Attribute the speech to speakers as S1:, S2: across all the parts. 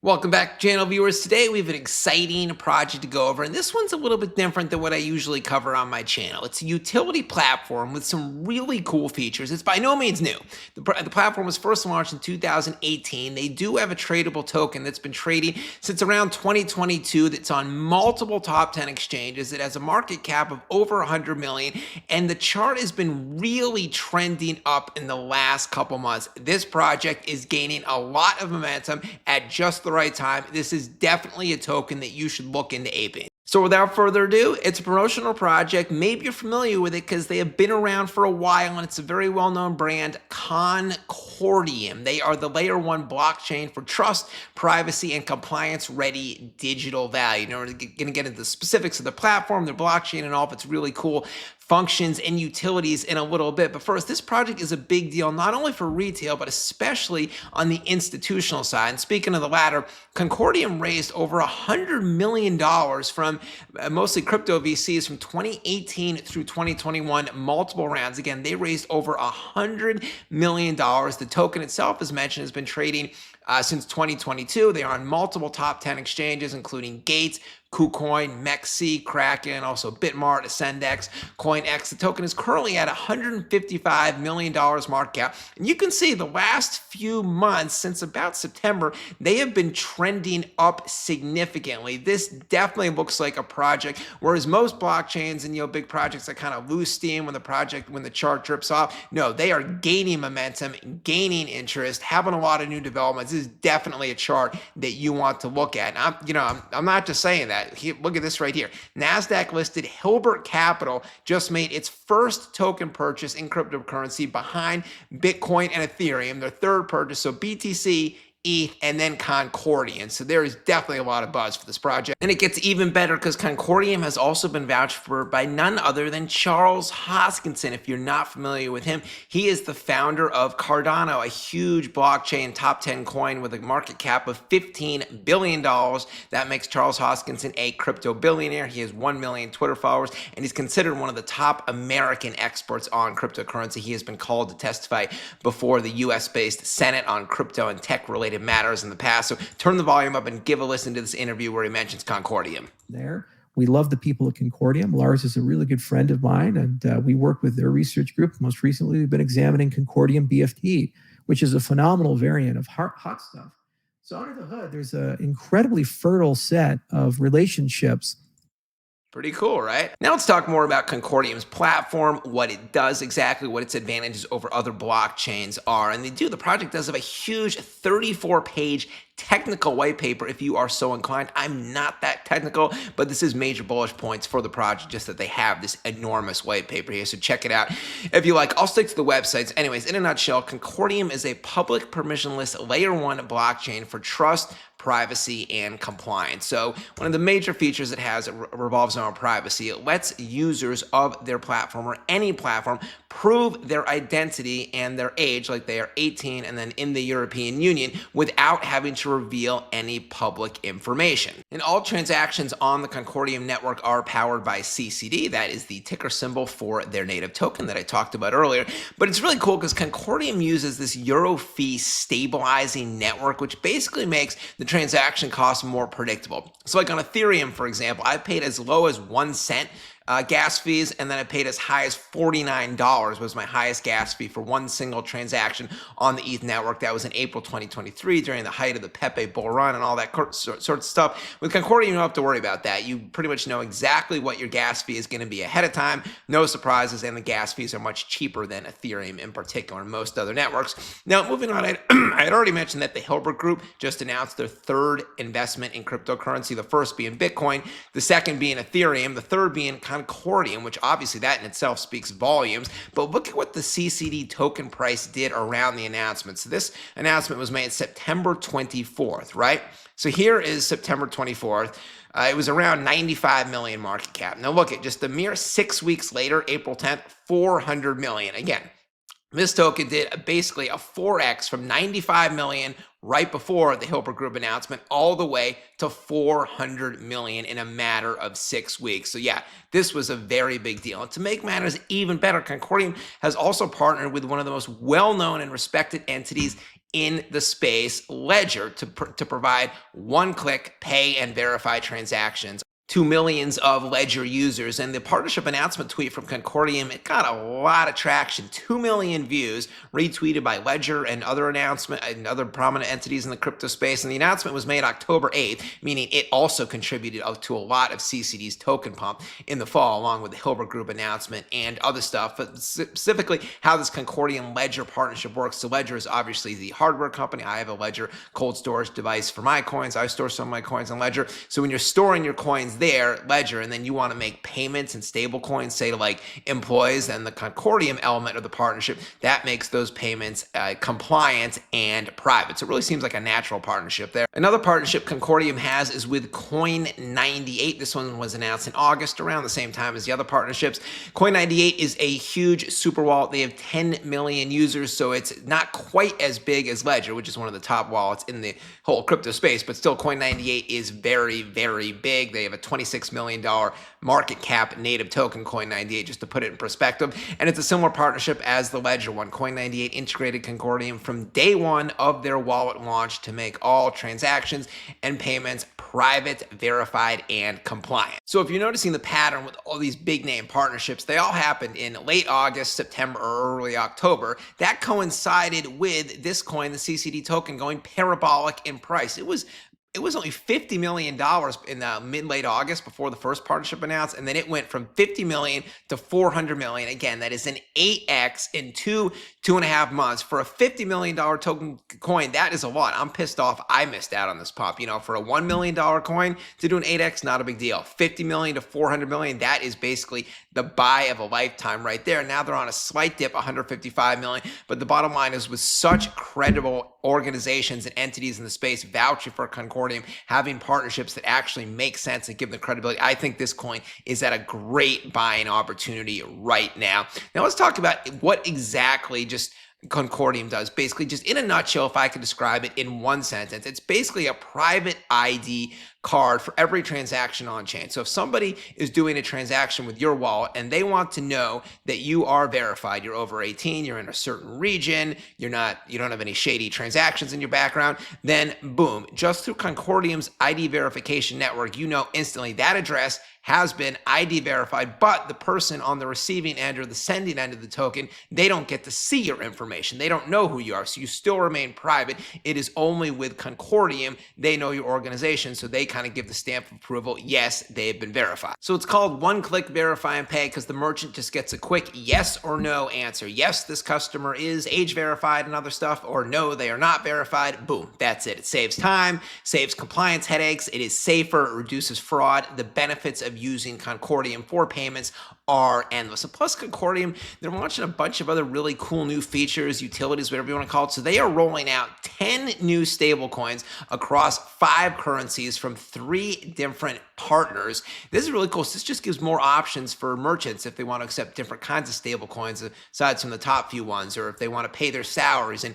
S1: Welcome back, channel viewers. Today we have an exciting project to go over, and this one's a little bit different than what I usually cover on my channel. It's a utility platform with some really cool features. It's by no means new. The platform was first launched in 2018. They do have a tradable token that's been trading since around 2022 that's on multiple top 10 exchanges. It has a market cap of over 100 million, and the chart has been really trending up in the last couple months. This project is gaining a lot of momentum at just the right time. This is definitely a token that you should look into aping. So without further ado, it's a promotional project. Maybe you're familiar with it because they have been around for a while, and it's a very well-known brand, CONCORDIUM. They are the Layer-1 blockchain for trust, privacy, and compliance-ready digital value. Now, we're going to get into the specifics of the platform, their blockchain, and all of its really cool functions and utilities in a little bit. But first, this project is a big deal, not only for retail, but especially on the institutional side. And speaking of the latter, CONCORDIUM raised over $100 million from mostly crypto VCs from 2018 through 2021, multiple rounds. Again, they raised over $100 million. The token itself, as mentioned, has been trading since 2022. They are on multiple top 10 exchanges, including Gates, KuCoin, MEXC, Kraken, also Bitmart, Ascendex, CoinX. The token is currently at $155 million market cap. And you can see the last few months, since about September, they have been trending up significantly. This definitely looks like a project, whereas most blockchains and big projects that kind of lose steam when the chart drips off. No, they are gaining momentum, gaining interest, having a lot of new developments. This is definitely a chart that you want to look at. And I'm not just saying that. Look at this right here. NASDAQ listed Hilbert Capital just made its first token purchase in cryptocurrency behind Bitcoin and Ethereum, their third purchase. So BTC, ETH, and then CONCORDIUM. So there is definitely a lot of buzz for this project. And it gets even better because CONCORDIUM has also been vouched for by none other than Charles Hoskinson. If you're not familiar with him, he is the founder of Cardano, a huge blockchain top 10 coin with a market cap of $15 billion. That makes Charles Hoskinson a crypto billionaire. He has 1 million Twitter followers, and he's considered one of the top American experts on cryptocurrency. He has been called to testify before the US-based Senate on crypto and tech-related matters in the past. So turn the volume up and give a listen to this interview where he mentions CONCORDIUM.
S2: We love the people at CONCORDIUM. Lars is a really good friend of mine, and we work with their research group. Most recently, we've been examining CONCORDIUM BFT, which is a phenomenal variant of hot stuff. So under the hood, there's an incredibly fertile set of relationships.
S1: Pretty cool, right? Now let's talk more about CONCORDIUM's platform, what it does exactly, what its advantages over other blockchains are. And the project does have a huge 34-page technical white paper if you are so inclined. I'm not that technical, but this is major bullish points for the project, just that they have this enormous white paper here. So check it out if you like. I'll stick to the websites. Anyways, in a nutshell, CONCORDIUM is a public permissionless Layer-1 blockchain for trust, privacy, and compliance. So one of the major features it has revolves around privacy. It lets users of their platform or any platform prove their identity and their age, like they are 18 and then in the European Union, without having to reveal any public information. And all transactions on the CONCORDIUM network are powered by CCD. That is the ticker symbol for their native token that I talked about earlier. But it's really cool because CONCORDIUM uses this Euro fee stabilizing network, which basically makes the transaction costs more predictable. So like on Ethereum, for example, I paid as low as 1 cent gas fees, and then I paid as high as $49 was my highest gas fee for one single transaction on the ETH network. That was in April 2023 during the height of the Pepe bull run and all that sort of stuff. With CONCORDIUM, you don't have to worry about that. You pretty much know exactly what your gas fee is going to be ahead of time. No surprises, and the gas fees are much cheaper than Ethereum in particular and most other networks. Now, moving on, I had already mentioned that the Hilbert Group just announced their third investment in cryptocurrency, the first being Bitcoin, the second being Ethereum, the third being CONCORDIUM, which obviously that in itself speaks volumes. But look at what the CCD token price did around the announcement. So this announcement was made September 24th, right? So here is September 24th. It was around 95 million market cap. Now look at just a mere 6 weeks later, April 10th, 400 million. Again, this token did basically a 4x from 95 million right before the Hilbert Group announcement all the way to 400 million in a matter of 6 weeks. So yeah, this was a very big deal. And to make matters even better, CONCORDIUM has also partnered with one of the most well-known and respected entities in the space, Ledger, to provide one-click pay and verify transactions to millions of Ledger users. And the partnership announcement tweet from Concordium, it got a lot of traction, 2 million views, retweeted by Ledger and other prominent entities in the crypto space. And the announcement was made October 8th, meaning it also contributed to a lot of CCD's token pump in the fall, along with the Hilbert Group announcement and other stuff. But specifically, how this Concordium Ledger partnership works. So Ledger is obviously the hardware company. I have a Ledger cold storage device for my coins. I store some of my coins on Ledger. So when you're storing your coins there, Ledger, and then you want to make payments in stable coins, say to like employees, and the Concordium element of the partnership, that makes those payments compliant and private. So it really seems like a natural partnership there. Another partnership Concordium has is with Coin98. This one was announced in August, around the same time as the other partnerships. Coin98 is a huge super wallet. They have 10 million users, so it's not quite as big as Ledger, which is one of the top wallets in the whole crypto space, but still Coin98 is very, very big. They have a $26 million market cap native token, Coin98, just to put it in perspective. And it's a similar partnership as the Ledger one. Coin98 integrated Concordium from day one of their wallet launch to make all transactions and payments private, verified, and compliant. So if you're noticing the pattern with all these big name partnerships, they all happened in late August, September, or early October. That coincided with this coin, the CCD token, going parabolic in price. It was only $50 million in mid-late August before the first partnership announced, and then it went from $50 million to $400 million. Again, that is an 8x in two and a half months. For a $50 million token coin, that is a lot. I'm pissed off I missed out on this pop. You know, for a $1 million coin to do an 8x, not a big deal. $50 million to $400 million, that is basically the buy of a lifetime right there. Now they're on a slight dip, $155 million, but the bottom line is, with such credible organizations and entities in the space vouching for Concordium, having partnerships that actually make sense and give them credibility, I think this coin is at a great buying opportunity right now. Now let's talk about what exactly just Concordium does. Basically, just in a nutshell, if I could describe it in one sentence, it's basically a private ID card for every transaction on chain. So if somebody is doing a transaction with your wallet and they want to know that you are verified, you're over 18, you're in a certain region, you don't have any shady transactions in your background, then boom, just through Concordium's ID verification network, you know instantly that address has been ID verified, but the person on the receiving end or the sending end of the token, they don't get to see your information. They don't know who you are, so you still remain private. It is only with Concordium they know your organization, so they kind of give the stamp of approval, yes, they've been verified. So it's called one-click verify and pay because the merchant just gets a quick yes or no answer. Yes, this customer is age verified and other stuff, or no, they are not verified. Boom, that's it. It saves time, saves compliance headaches, it is safer, it reduces fraud. The benefits of using Concordium for payments are endless. And plus Concordium, they're launching a bunch of other really cool new features, utilities, whatever you want to call it. So they are rolling out 10 new stablecoins across 5 currencies from 3 different partners. This is really cool. So this just gives more options for merchants if they want to accept different kinds of stablecoins aside from the top few ones, or if they want to pay their salaries and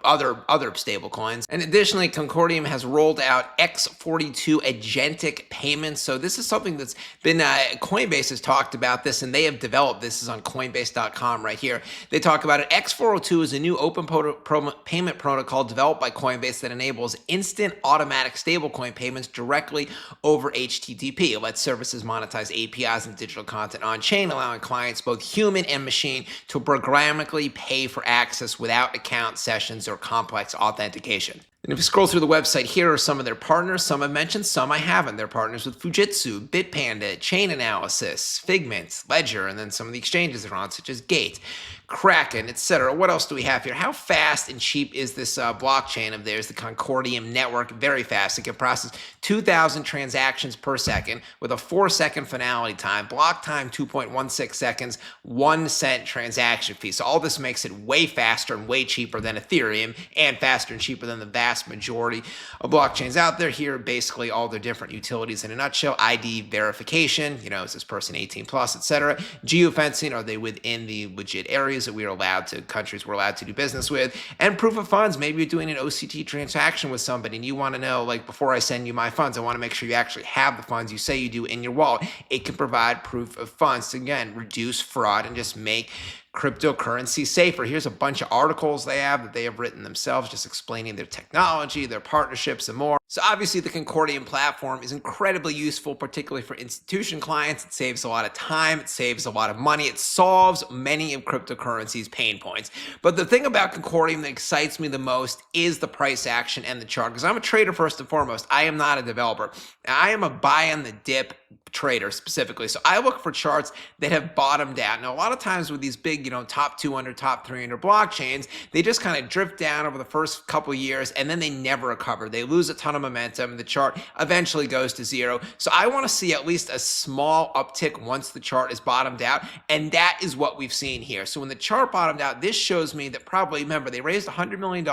S1: other stablecoins. And additionally, Concordium has rolled out X42 agentic payments. So this is something that's been Coinbase has talked about this, and they have developed this. Is on Coinbase.com right here. They talk about it. X402 is a new open payment protocol developed by Coinbase that enables instant automatic stablecoin payments directly over HTTP. It lets services monetize APIs and digital content on chain, allowing clients, both human and machine, to programmatically pay for access without account sessions or complex authentication. And if you scroll through the website, here are some of their partners. Some I've mentioned, some I haven't. They're partners with Fujitsu, Bitpanda, Chain Analysis, Figment, Ledger, and then some of the exchanges they're on, such as Gate, Kraken, etc. What else do we have here? How fast and cheap is this blockchain of theirs, the Concordium network? Very fast. It can process 2,000 transactions per second with a 4-second finality time, block time 2.16 seconds, 1 cent transaction fee. So all this makes it way faster and way cheaper than Ethereum, and faster and cheaper than the vast majority of blockchains out there. Here, basically all their different utilities in a nutshell: ID verification, is this person 18 plus, etc. Geofencing, are they within the legit areas that countries we're allowed to do business with? And proof of funds, maybe you're doing an OCT transaction with somebody and you want to know, like, before I send you my funds, I want to make sure you actually have the funds you say you do in your wallet. It can provide proof of funds to, again, reduce fraud and just make cryptocurrency safer. Here's a bunch of articles they have written themselves, just explaining their technology, their partnerships, and more. So obviously the CONCORDIUM platform is incredibly useful, particularly for institution clients. It saves a lot of time, it saves a lot of money, it solves many of cryptocurrency's pain points. But the thing about CONCORDIUM that excites me the most is the price action and the chart, because I'm a trader first and foremost. I am not a developer. I am a buy on the dip trader specifically. So I look for charts that have bottomed out. Now, a lot of times with these big, top 200, top 300 blockchains, they just kind of drift down over the first couple of years and then they never recover. They lose a ton of momentum. The chart eventually goes to zero. So I want to see at least a small uptick once the chart is bottomed out. And that is what we've seen here. So when the chart bottomed out, this shows me that probably, remember, they raised $100 million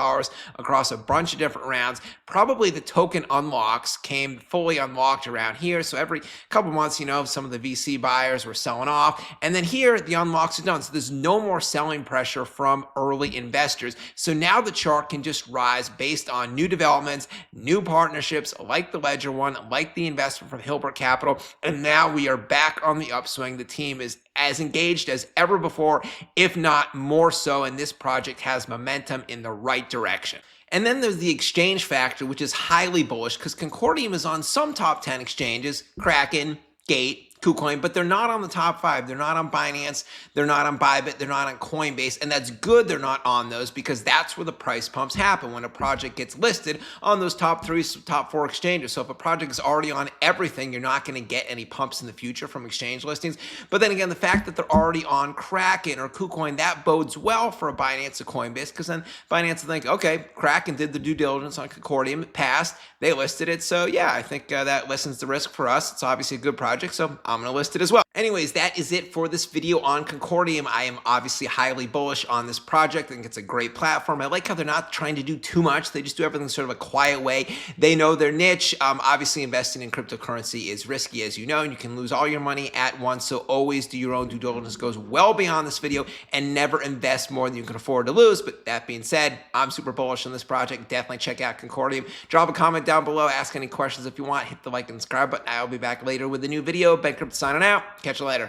S1: across a bunch of different rounds. Probably the token unlocks came fully unlocked around here. So every couple months, some of the VC buyers were selling off. And then here, the unlocks are done. So there's no more selling pressure from early investors. So now the chart can just rise based on new developments, new partnerships like the Layer-1, like the investment from Hilbert Capital. And now we are back on the upswing. The team is as engaged as ever before, if not more so. And this project has momentum in the right direction. And then there's the exchange factor, which is highly bullish because CONCORDIUM is on some top 10 exchanges, Kraken, Gate, KuCoin, but they're not on the top 5. They're not on Binance. They're not on Bybit. They're not on Coinbase. And that's good they're not on those because that's where the price pumps happen when a project gets listed on those top 3, top 4 exchanges. So if a project is already on everything, you're not going to get any pumps in the future from exchange listings. But then again, the fact that they're already on Kraken or KuCoin, that bodes well for a Binance or Coinbase because then Binance will think, okay, Kraken did the due diligence on CONCORDIUM. It passed. They listed it. So yeah, I think that lessens the risk for us. It's obviously a good project. So I'm going to list it as well. Anyways, that is it for this video on CONCORDIUM. I am obviously highly bullish on this project. I think it's a great platform. I like how they're not trying to do too much. They just do everything sort of a quiet way. They know their niche. Obviously, investing in cryptocurrency is risky, as you know, and you can lose all your money at once. So always do your own due diligence. Goes well beyond this video and never invest more than you can afford to lose. But that being said, I'm super bullish on this project. Definitely check out CONCORDIUM. Drop a comment down below. Ask any questions if you want. Hit the like and subscribe button. I'll be back later with a new video. BenCrypto signing out. Catch you later.